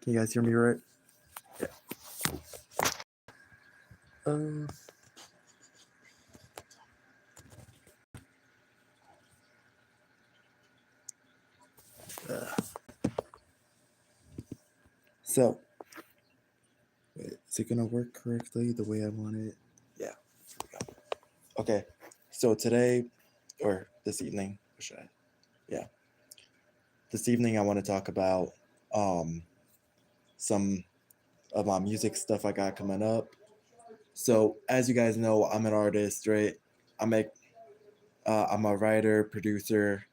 Can you guys hear me right? Yeah. Uh, so, wait, is it gonna work correctly the way I want it? Yeah. Okay. So today, or this evening, or should I? Yeah. This evening, I want to talk about um some of my music stuff I got coming up. So, as you guys know, I'm an artist, right? I make, I'm a writer, producer,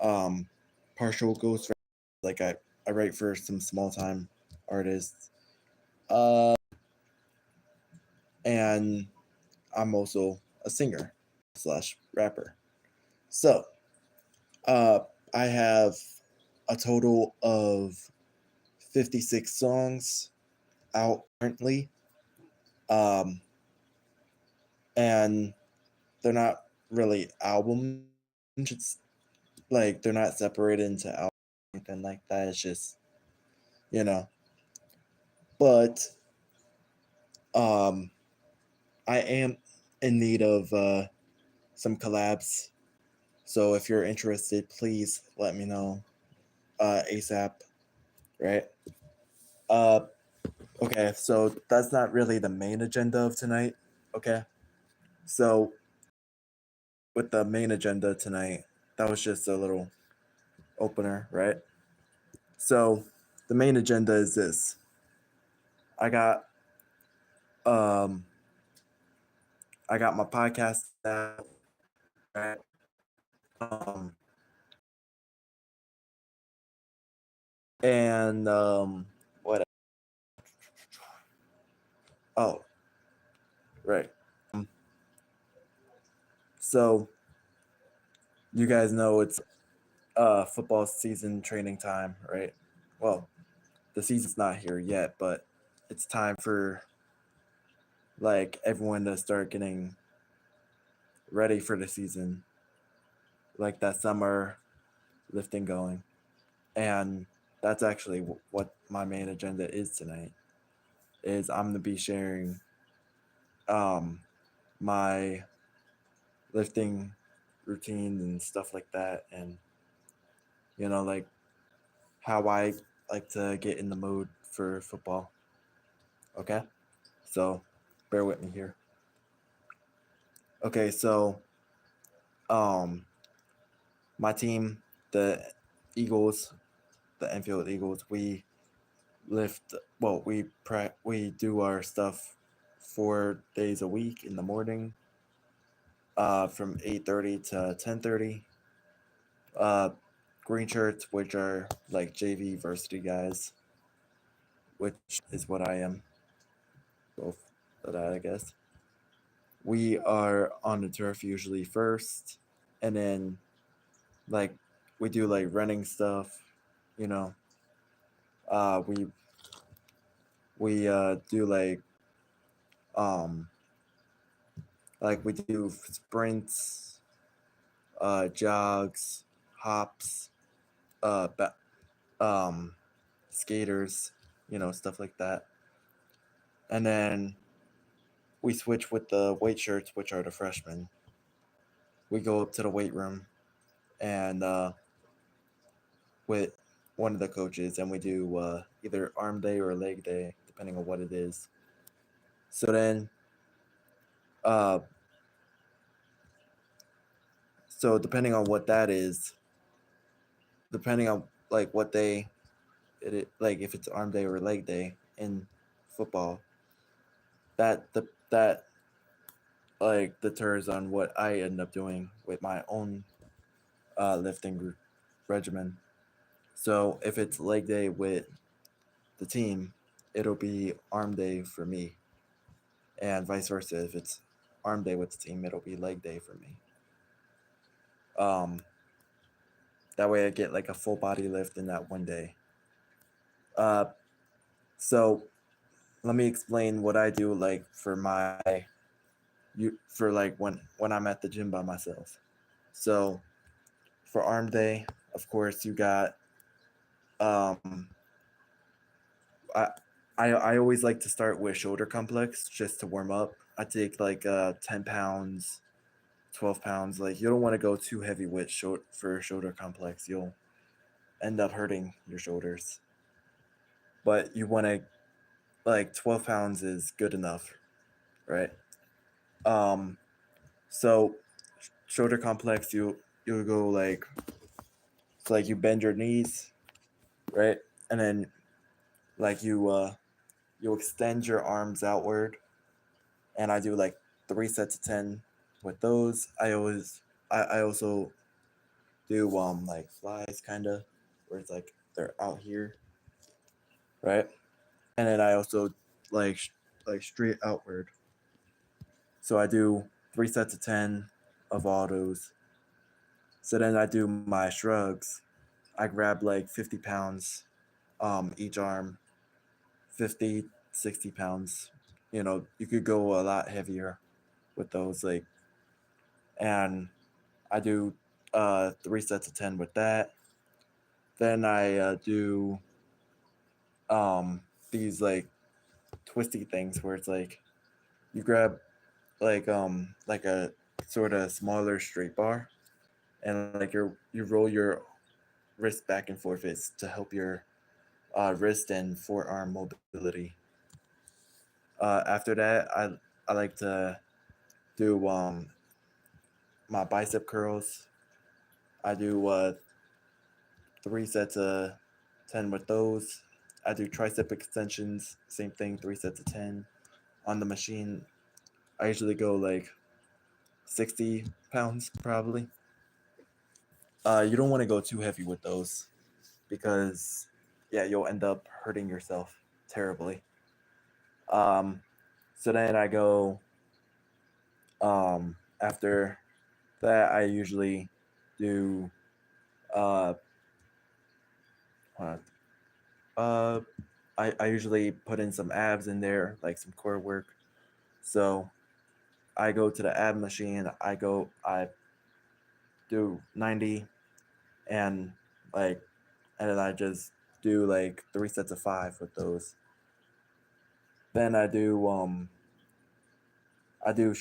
um, partial ghost. Like I write for some small time artists. And I'm also a singer slash rapper. So, uh, I have a total of 56 songs out currently. Um, and they're not really albums. It's like they're not separated into albums or anything like that. It's just, you know. But um, I am in need of some collabs. So if you're interested, please let me know ASAP, right? Uh, okay, so that's not really the main agenda of tonight. Okay, so with the main agenda tonight, that was just a little opener, right? So the main agenda is this. I got um I got my podcast out, right? Um and what oh right. So you guys know it's football season training time, right? Well, the season's not here yet, but it's time for like everyone to start getting ready for the season, like that summer lifting going. And that's actually what my main agenda is tonight. Is I'm gonna be sharing um my lifting routines and stuff like that, and like how I like to get in the mood for football. Okay, so bear with me here. Okay, so um my team, the Eagles, the Enfield Eagles, we lift. Well, we do our stuff 4 days a week in the morning, from 8:30 to 10:30. Uh, green shirts, which are like JV varsity guys, which is what I am. Both of that, I guess. We are on the turf usually first, and then like we do like running stuff, you know. We do um we do sprints, jogs, hops, uh ba- um skaters, stuff like that. And then we switch with the weight shirts, which are the freshmen. We go up to the weight room and with one of the coaches, and we do either arm day or leg day, depending on what it is. So then, uh, so depending on what that is, depending on like what day like if it's arm day or leg day in football, that like deters on what I end up doing with my own lifting regimen. So if it's leg day with the team, it'll be arm day for me, and vice versa. If it's arm day with the team, it'll be leg day for me. Um, that way I get like a full body lift in that one day. Uh, so let me explain what I do like for like when I'm at the gym by myself. So for arm day, of course, you got um I I always like to start with shoulder complex just to warm up. I take like 10 pounds, 12 pounds. Like you don't want to go too heavy with for shoulder complex. You'll end up hurting your shoulders. But you want to like 12 pounds is good enough, right? Um, so shoulder complex, you go like it's like you bend your knees, right, and then like you extend your arms outward, and I do like 3 sets of 10 with those. I also do like flies kind of where it's like they're out here, right, and then I also like like straight outward. So I do 3 sets of 10 of all those. So then I do my shrugs. I grab like 50 pounds each arm, 50, 60 pounds. You know, you could go a lot heavier with those. Like, and I do 3 sets of 10 with that. Then I do um, these like twisty things where it's like you grab like a sort of smaller straight bar and like you roll your wrist back and forth. It's to help your wrist and forearm mobility. After that, I like to do my bicep curls. I do 3 sets of 10 with those. I do tricep extensions, same thing, 3 sets of 10 on the machine. I usually go like 60 pounds probably. You don't want to go too heavy with those because yeah, you'll end up hurting yourself terribly. Um, so then I go after that I usually do uh, uh uh I usually put in some abs in there, like some core work. So I go to the ab machine, I do 90 and like and then I just do like 3 sets of 5 with those. Then I do I do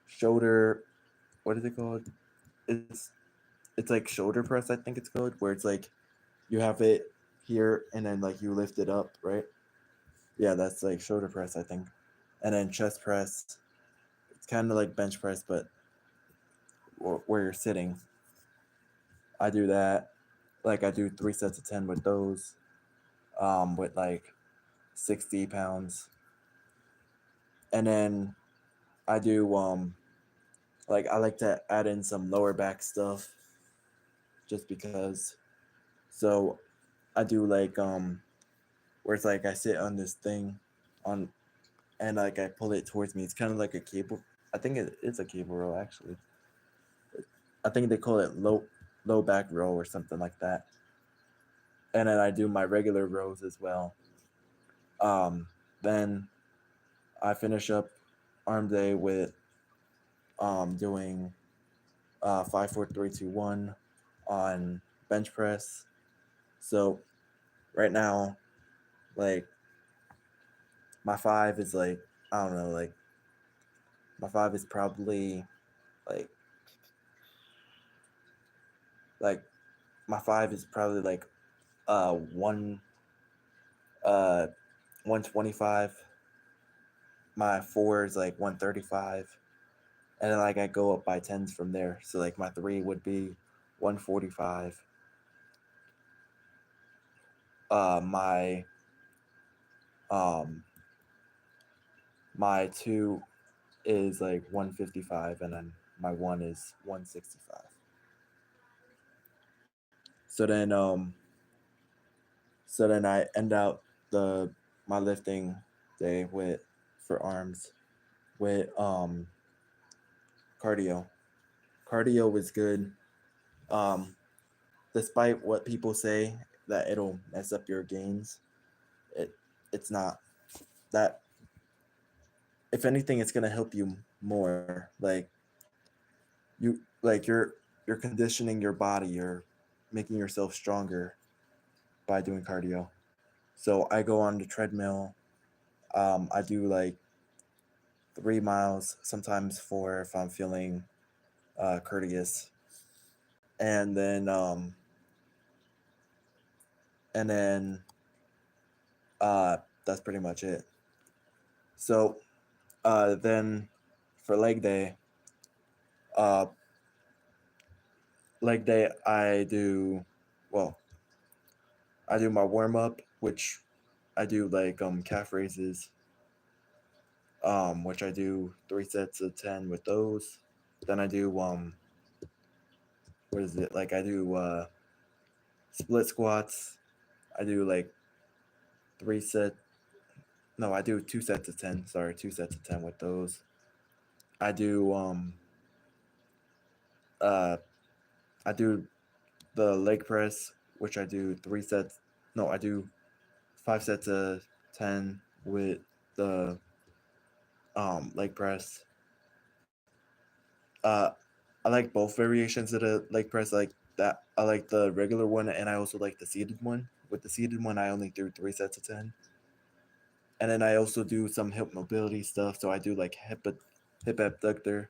shoulder, what is it called? It's it's like shoulder press, I think it's called, where it's like you have it here and then like you lift it up, right? Yeah, that's like shoulder press, I think. And then chest press, it's kind of like bench press, but where you're sitting. I do that. Like I do 3 sets of 10 with those, with like 60 pounds. And then I do like I like to add in some lower back stuff just because. So I do like where it's like I sit on this thing on and like I pull it towards me. It's kind of like a cable. I think it is a cable row actually. I think they call it low back row or something like that. And then I do my regular rows as well. Um, then I finish up arm day with doing 5 4 3 2 1 on bench press. So right now, like my five is like I don't know, like my five is probably like like my five is probably like one 125. My four is like 135, and then like I go up by tens from there. So like my three would be 145. My um my two is like 155, and then my one is 165. So then I end out the my lifting day with for arms with cardio. Cardio is good. Um, despite what people say that it'll mess up your gains, it it's not that. If anything, it's gonna help you more. Like you're conditioning your body. You're making yourself stronger. by doing cardio. So I go on the treadmill. I do like 3 miles, sometimes four if I'm feeling courteous, and then and then that's pretty much it. So then for uh, leg day I do well. I do my warm up, which I do like calf raises, which I do 3 sets of 10 with those. Then I do what is it like? I do split squats. I do like 3 set. No, I do 2 sets of 10. Sorry, 2 sets of 10 with those. I do uh I do the leg press, which I do 3 sets. No, I do 5 sets of 10 with the leg press. Uh, I like both variations of the leg press. Like that, I like the regular one, and I also like the seated one. With the seated one, I only do 3 sets of 10, and then I also do some hip mobility stuff. So I do like hip abductor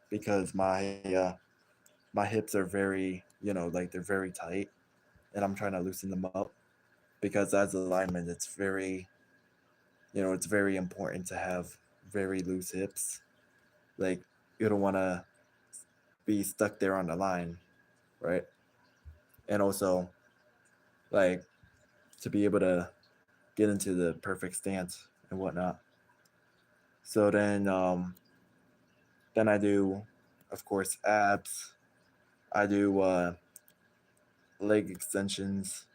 because my hips are very like they're very tight, and I'm trying to loosen them up because as a lineman, it's very important to have very loose hips. Like you don't want to be stuck there on the line, right? And also like to be able to get into the perfect stance and whatnot. So then I do, of course, abs. I do leg extensions.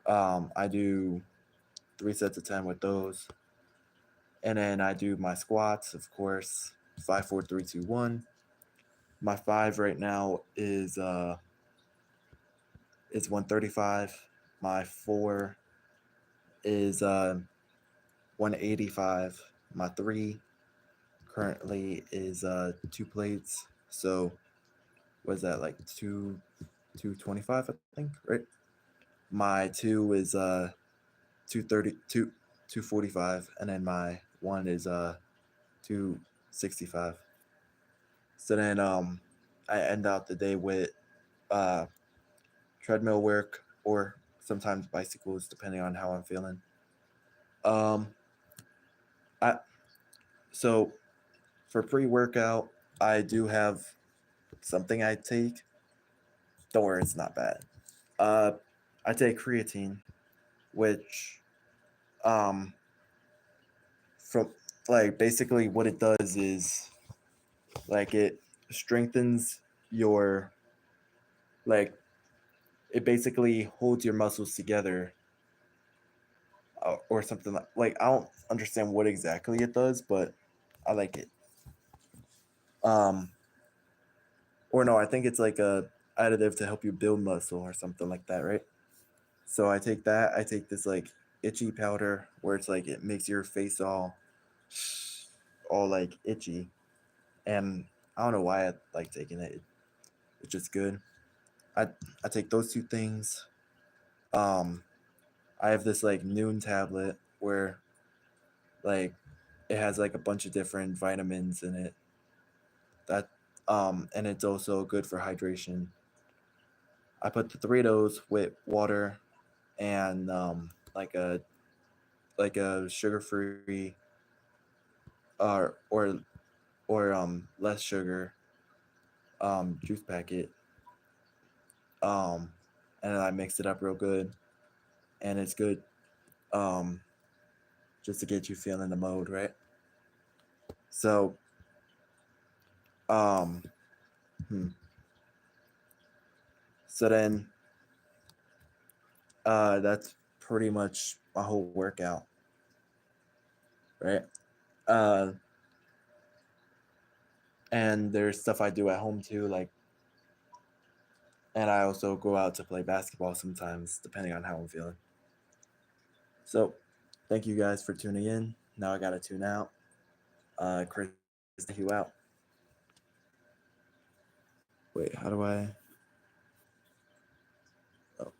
I do 3 sets of 10 with those, and then I do my squats, of course, 5, 4, 3, 2, 1. My five right now is 135. My four is 185. My three currently is 2 plates. So what is that like 225 I think, right? My two is 232 245, and then my one is 265. So then I end out the day with uh treadmill work or sometimes bicycles depending on how I'm feeling. Um I so for pre-workout, I do have something I take. Don't worry, it's not bad. Uh I take creatine, which um from like basically what it does is like it strengthens your like it basically holds your muscles together, or something like I don't understand what exactly it does, but I like it. Um, or no, I think it's like a additive to help you build muscle or something like that, right? So I take that. I take this like itchy powder where it's like it makes your face all like itchy, and I don't know why I like taking it. It's just good. I I take those two things. Um, I have this like noon tablet where like it has like a bunch of different vitamins in it that and it's also good for hydration. I put the three of those with water and like a sugar free or less sugar juice packet, um and then I mix it up real good, and it's good um just to get you feeling the mode, right? So um hmm. so then that's pretty much my whole workout, right? uh and there's stuff I do at home too, like, and I also go out to play basketball sometimes depending on how I'm feeling. So thank you guys for tuning in. Now I gotta tune out. Chris, thank you out. Wait, how do I? Oh.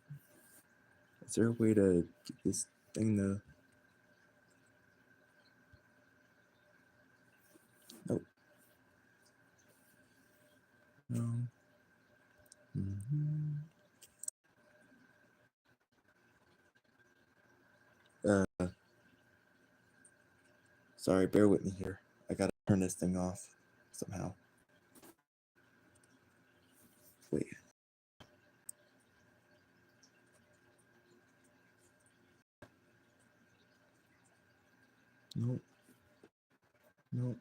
Is there a way to get this thing to... Nope. No. Mm-hmm. Sorry, bear with me here. I gotta turn this thing off somehow. Wait. Nope. Nope.